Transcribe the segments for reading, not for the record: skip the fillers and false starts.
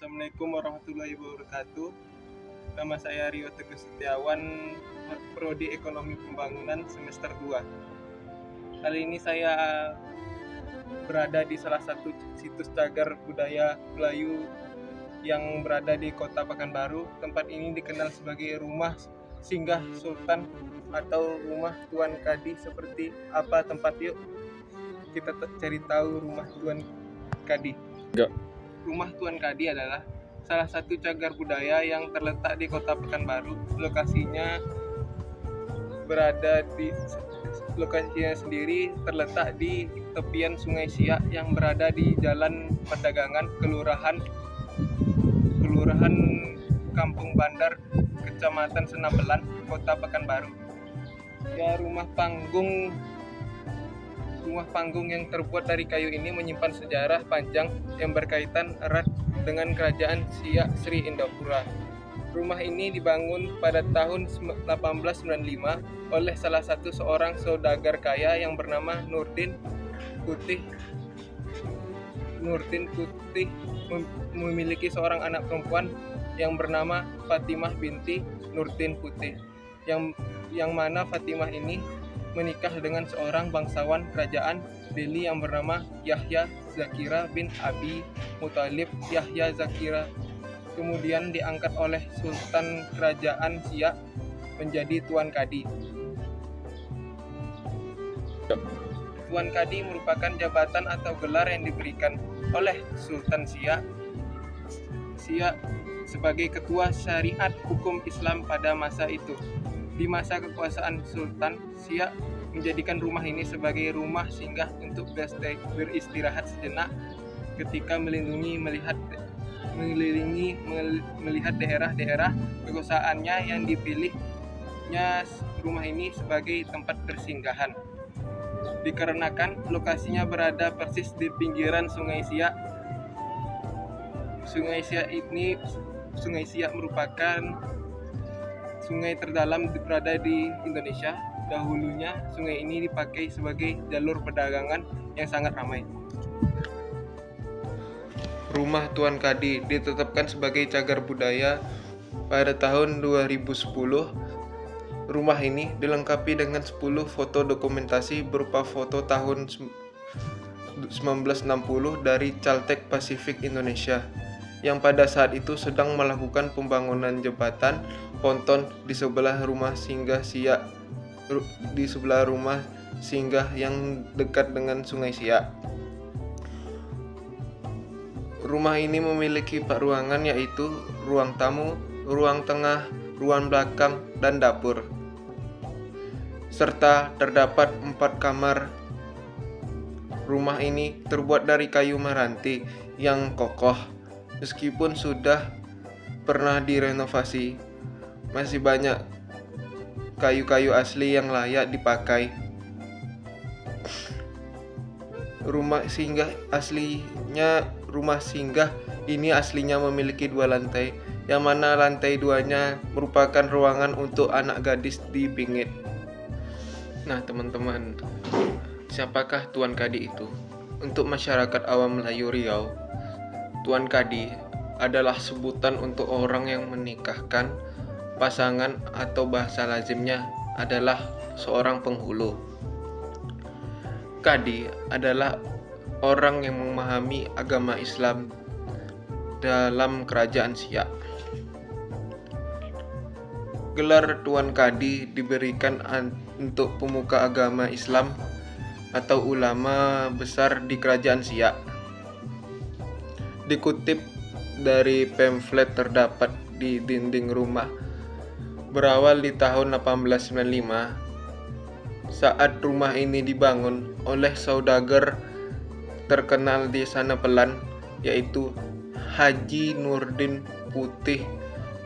Assalamualaikum warahmatullahi wabarakatuh. Nama saya Rio Teguh Setiawan, Prodi Ekonomi Pembangunan semester 2. Kali ini saya berada di salah satu situs cagar budaya Melayu yang berada di Kota Pekanbaru. Tempat ini dikenal sebagai rumah singgah Sultan atau rumah Tuan Kadi. Seperti apa tempat, yuk kita cari tahu rumah Tuan Kadi. Rumah Tuan Kadi adalah salah satu cagar budaya yang terletak di Kota Pekanbaru. Lokasinya sendiri terletak di tepian Sungai Siak yang berada di Jalan Perdagangan, Kelurahan Kampung Bandar, Kecamatan Senabelan, Kota Pekanbaru. Ya, rumah panggung yang terbuat dari kayu ini menyimpan sejarah panjang yang berkaitan erat dengan kerajaan Siak Sri Indapura. Rumah ini dibangun pada tahun 1895 oleh salah satu seorang saudagar kaya yang bernama Nurdin Putih memiliki seorang anak perempuan yang bernama Fatimah binti Nurdin Putih, yang mana Fatimah ini menikah dengan seorang bangsawan kerajaan Delhi yang bernama Yahya Zakira bin Abi Muthalib. Yahya Zakira kemudian diangkat oleh Sultan Kerajaan Siak menjadi Tuan Kadi. Tuan Kadi merupakan jabatan atau gelar yang diberikan oleh Sultan Siak sebagai ketua syariat hukum Islam pada masa itu. Di masa kekuasaan Sultan, Siak menjadikan rumah ini sebagai rumah singgah untuk beristirahat sejenak ketika melihat daerah-daerah kekuasaannya yang dipilihnya rumah ini sebagai tempat persinggahan. Dikarenakan lokasinya berada persis di pinggiran Sungai Siak. Sungai Siak merupakan sungai terdalam berada di Indonesia. Dahulunya sungai ini dipakai sebagai jalur perdagangan yang sangat ramai. Rumah Tuan Kadi ditetapkan sebagai cagar budaya pada tahun 2010. Rumah ini dilengkapi dengan 10 foto dokumentasi berupa foto tahun 1960 dari Caltek Pasifik Indonesia yang pada saat itu sedang melakukan pembangunan jembatan ponton di sebelah rumah singgah yang dekat dengan Sungai Siak. Rumah ini memiliki 4 ruangan, yaitu ruang tamu, ruang tengah, ruang belakang, dan dapur. Serta terdapat 4 kamar. Rumah ini terbuat dari kayu meranti yang kokoh. Meskipun sudah pernah direnovasi, masih banyak kayu-kayu asli yang layak dipakai. Rumah singgah ini aslinya memiliki 2 lantai, yang mana lantai 2-nya merupakan ruangan untuk anak gadis di Bingit. Nah teman-teman, siapakah Tuan Kadi itu? Untuk masyarakat awam Melayu Riau, Tuan Kadi adalah sebutan untuk orang yang menikahkan pasangan atau bahasa lazimnya adalah seorang penghulu. Kadi adalah orang yang memahami agama Islam dalam kerajaan Siak. Gelar Tuan Kadi diberikan untuk pemuka agama Islam atau ulama besar di kerajaan Siak. Dikutip dari pamflet terdapat di dinding rumah, berawal di tahun 1895 saat rumah ini dibangun oleh saudagar terkenal di Senabelan, yaitu Haji Nurdin Putih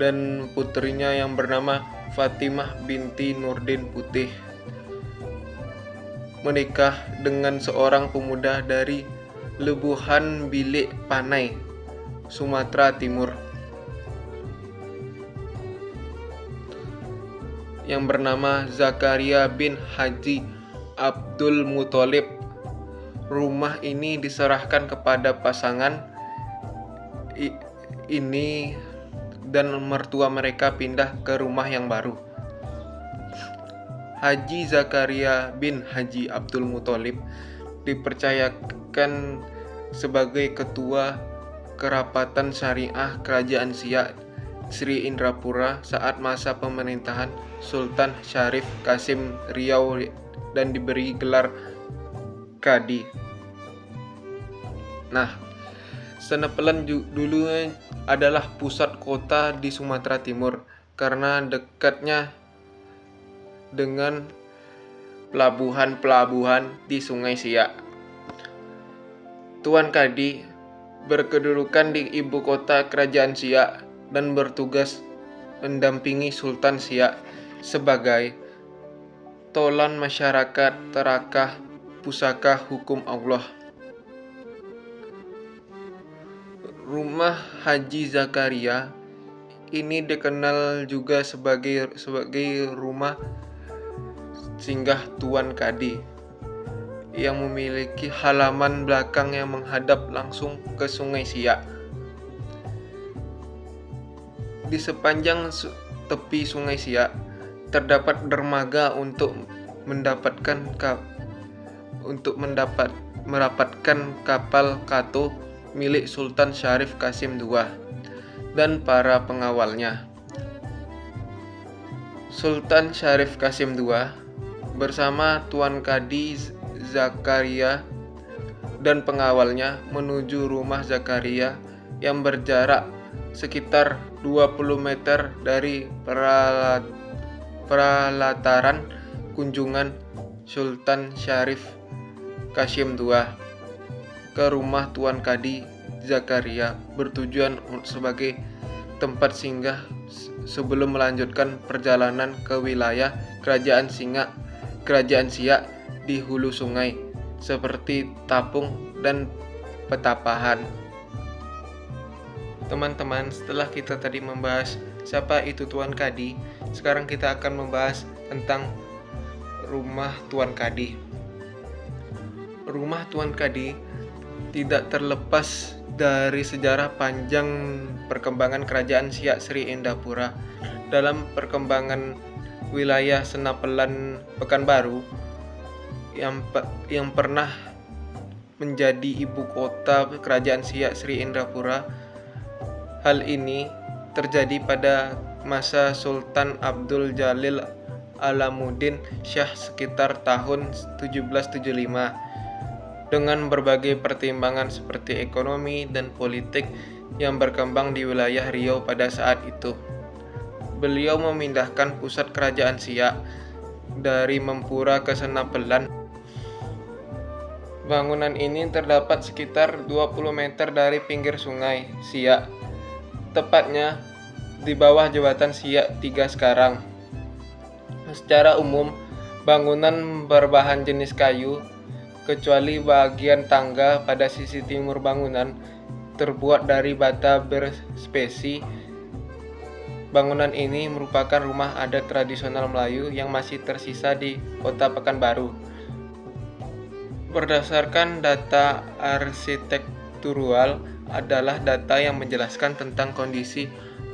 dan putrinya yang bernama Fatimah binti Nurdin Putih menikah dengan seorang pemuda dari Lebuhan Bilik Panai, Sumatera Timur, yang bernama Zakaria bin Haji Abdul Muthalib. Rumah ini diserahkan kepada pasangan ini dan mertua mereka pindah ke rumah yang baru. Haji Zakaria bin Haji Abdul Muthalib dipercayakan sebagai ketua kerapatan syariah Kerajaan Siak Sri Indrapura saat masa pemerintahan Sultan Syarif Kasim Riau dan diberi gelar Kadi. Nah, Senepelan dulu adalah pusat kota di Sumatera Timur karena dekatnya dengan pelabuhan-pelabuhan di Sungai Siak. Tuan Kadi berkedudukan di ibu kota Kerajaan Siak dan bertugas mendampingi Sultan Siak sebagai tolan masyarakat terakah pusaka hukum Allah. Rumah Haji Zakaria ini dikenal juga sebagai rumah singgah Tuan Kadi yang memiliki halaman belakang yang menghadap langsung ke Sungai Siak. Di sepanjang tepi Sungai Siak terdapat dermaga untuk merapatkan kapal Kato milik Sultan Syarif Kasim II dan para pengawalnya. Sultan Syarif Kasim II bersama Tuan Kadi Zakaria dan pengawalnya menuju rumah Zakaria yang berjarak sekitar 20 meter dari peralataran kunjungan Sultan Syarif Kasim II ke rumah Tuan Kadi Zakaria bertujuan sebagai tempat singgah sebelum melanjutkan perjalanan ke wilayah Kerajaan Siak di hulu sungai seperti Tapung dan Petapahan. Teman-teman, setelah kita tadi membahas siapa itu Tuan Kadi, sekarang kita akan membahas tentang rumah Tuan Kadi. Rumah Tuan Kadi tidak terlepas dari sejarah panjang perkembangan Kerajaan Siak Sri Indrapura. Dalam perkembangan wilayah Senapelan Pekanbaru yang pernah menjadi ibu kota Kerajaan Siak Sri Indrapura. Hal ini terjadi pada masa Sultan Abdul Jalil Alamuddin Shah sekitar tahun 1775. Dengan berbagai pertimbangan seperti ekonomi dan politik yang berkembang di wilayah Riau pada saat itu, beliau memindahkan pusat Kerajaan Siak dari Mempura ke Senapelan. Bangunan ini terdapat sekitar 20 meter dari pinggir sungai Siak, tepatnya di bawah jembatan Siak 3 sekarang. Secara umum, bangunan berbahan jenis kayu, kecuali bagian tangga pada sisi timur bangunan terbuat dari bata berspesi. Bangunan ini merupakan rumah adat tradisional Melayu yang masih tersisa di Kota Pekanbaru. Berdasarkan data arsitektural adalah data yang menjelaskan tentang kondisi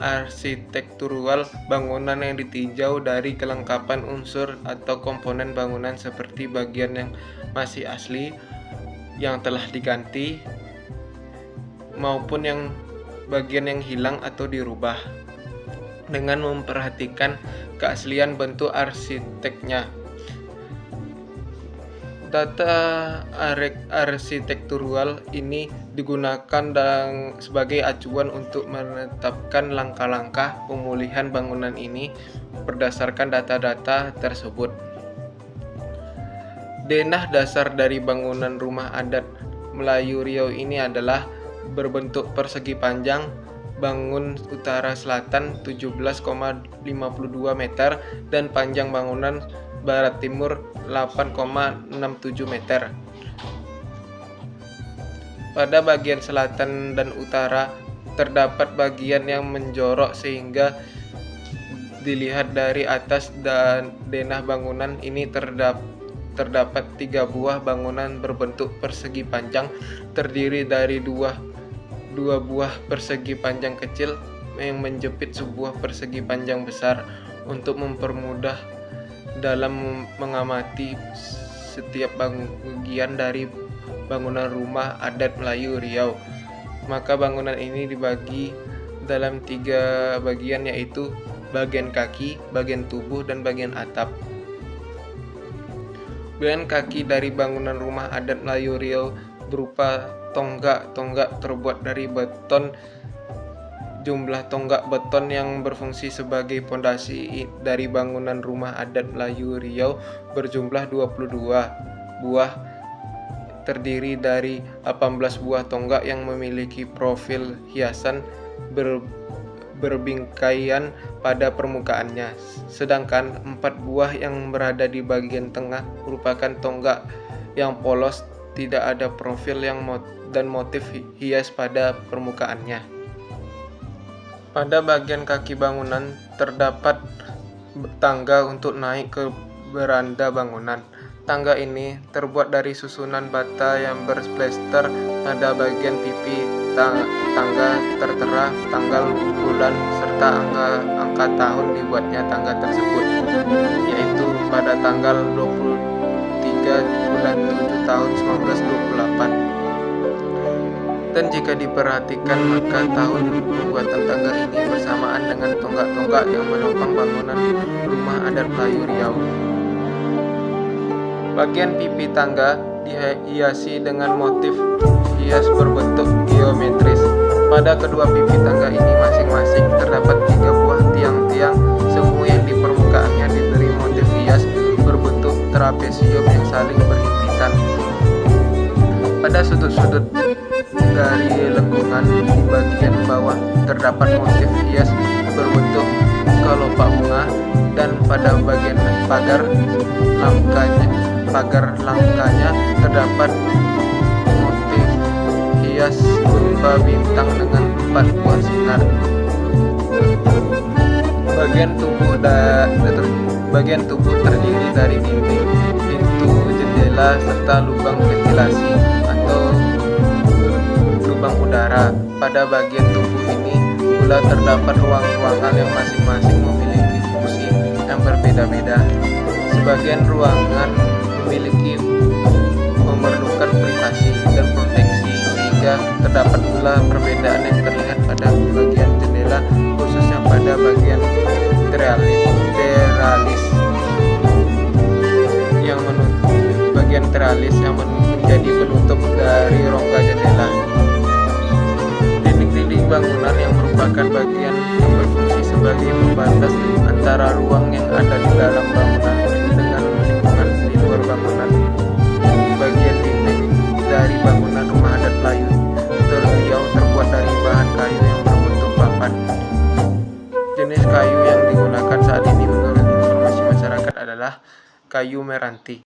arsitektural bangunan yang ditinjau dari kelengkapan unsur atau komponen bangunan seperti bagian yang masih asli, yang telah diganti, maupun yang bagian yang hilang atau dirubah, dengan memperhatikan keaslian bentuk arsiteknya. Data arsitektural ini digunakan sebagai acuan untuk menetapkan langkah-langkah pemulihan bangunan ini berdasarkan data-data tersebut. Denah dasar dari bangunan rumah adat Melayu Riau ini adalah berbentuk persegi panjang, bangun utara selatan 17,52 meter dan panjang bangunan barat timur 8,67 meter. Pada bagian selatan dan utara terdapat bagian yang menjorok sehingga dilihat dari atas, dan denah bangunan ini terdapat 3 buah bangunan berbentuk persegi panjang terdiri dari dua buah persegi panjang kecil yang menjepit sebuah persegi panjang besar untuk mempermudah dalam mengamati setiap bagian dari bangunan rumah adat Melayu Riau. Maka bangunan ini dibagi dalam 3 bagian, yaitu bagian kaki, bagian tubuh, dan bagian atap. Bagian kaki dari bangunan rumah adat Melayu Riau berupa tonggak terbuat dari beton. Jumlah tonggak beton yang berfungsi sebagai pondasi dari bangunan rumah adat Melayu Riau berjumlah 22 buah, terdiri dari 18 buah tonggak yang memiliki profil hiasan berbingkaian pada permukaannya, sedangkan 4 buah yang berada di bagian tengah merupakan tonggak yang polos, tidak ada profil dan motif hias pada permukaannya. Pada bagian kaki bangunan terdapat tangga untuk naik ke beranda bangunan. Tangga ini terbuat dari susunan bata yang berplester. Pada bagian pipi tangga tertera tanggal, bulan, serta angka tahun dibuatnya tangga tersebut, yaitu pada tanggal 23 bulan 7 tahun 1928. Dan jika diperhatikan, maka tahun pembuatan tangga ini bersamaan dengan tonggak-tonggak yang menopang bangunan rumah adat Melayu Riau. Bagian pipi tangga dihiasi dengan motif hias berbentuk geometris. Pada kedua pipi tangga ini masing-masing terdapat 3 buah tiang-tiang semu yang di permukaannya diberi motif hias berbentuk trapesium yang saling berhimpitan. Pada sudut-sudut dari lengkungan di bagian bawah terdapat motif hias berbentuk kelopak bunga, dan pada bagian pagar langkanya terdapat motif hias berupa bintang dengan 4 buah sinar. Bagian tubuh terdiri dari dinding, pintu, jendela, serta lubang ventilasi atau lubang udara. Pada bagian tubuh ini pula terdapat ruang-ruangan yang masing-masing memiliki fungsi yang berbeda-beda. Sebagian ruangan memerlukan privasi dan proteksi, sehingga terdapat pula perbedaan yang terlihat pada bagian jendela, khususnya pada bagian teralis yang menjadi penutup dari rongga jendela. Dinding-dinding bangunan yang merupakan bagian yang berfungsi sebagai pembatas antara ruang yang ada di dalam bangunan dengan lingkungan di luar bangunan. Bagian dinding dari bangunan rumah adat Melayu Riau terbuat dari bahan kayu yang berbentuk papan. Jenis kayu yang digunakan saat ini menurut informasi masyarakat adalah kayu meranti.